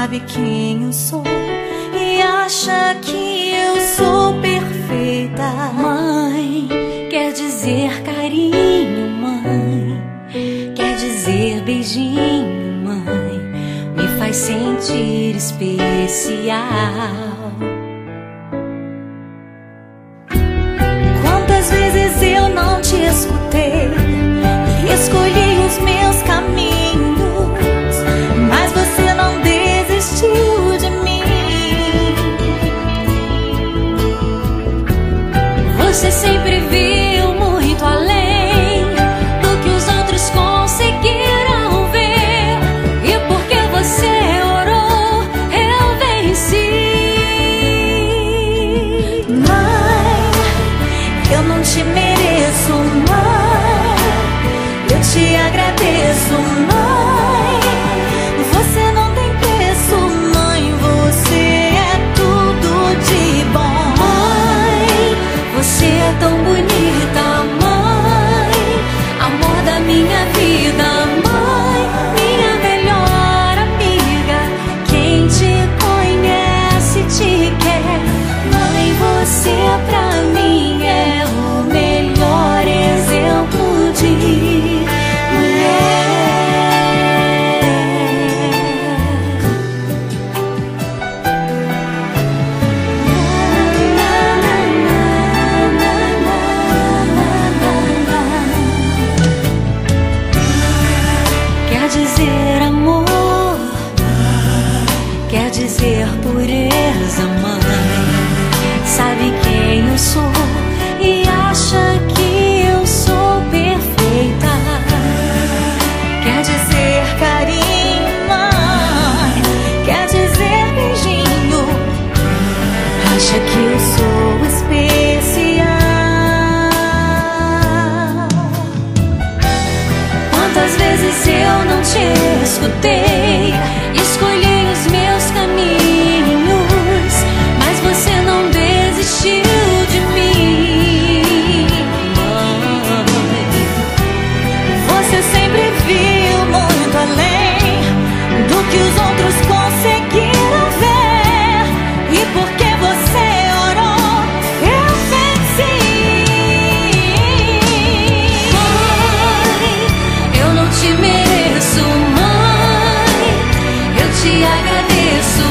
sabe quem eu sou e acha que eu sou perfeita. Mãe, quer dizer carinho, mãe, quer dizer beijinho, mãe, me faz sentir especial. Quantas vezes eu não te escutei e escolhi os meus caminhos, mas você não desistiu de mim. Você sempre viu muito além do que os outros conseguiram ver, e porque você orou, eu venci. Mãe, eu não te mereço, mãe, eu te agradeço, mãe. Você não tem preço, mãe, você é tudo de bom. Mãe, você é tão bonita, mãe, amor da minha vida, mãe, minha melhor amiga. Quem te conhece te quer, mãe, você pra mim é o melhor exemplo de mulher. Quer dizer amor, quer dizer pureza, mãe, sabe quem eu sou e acha que eu sou perfeita. Quer dizer carinho, mãe, quer dizer beijinho, Acha que eu sou especial. Quantas vezes eu não te escutei, escolhi os meus caminhos, mas você não desistiu de mim. Mãe, Você sempre viu muito além do que os outros conseguiram ver, e porque você orou, eu venci. mãe, eu não te mereço, mãe, eu te agradeço,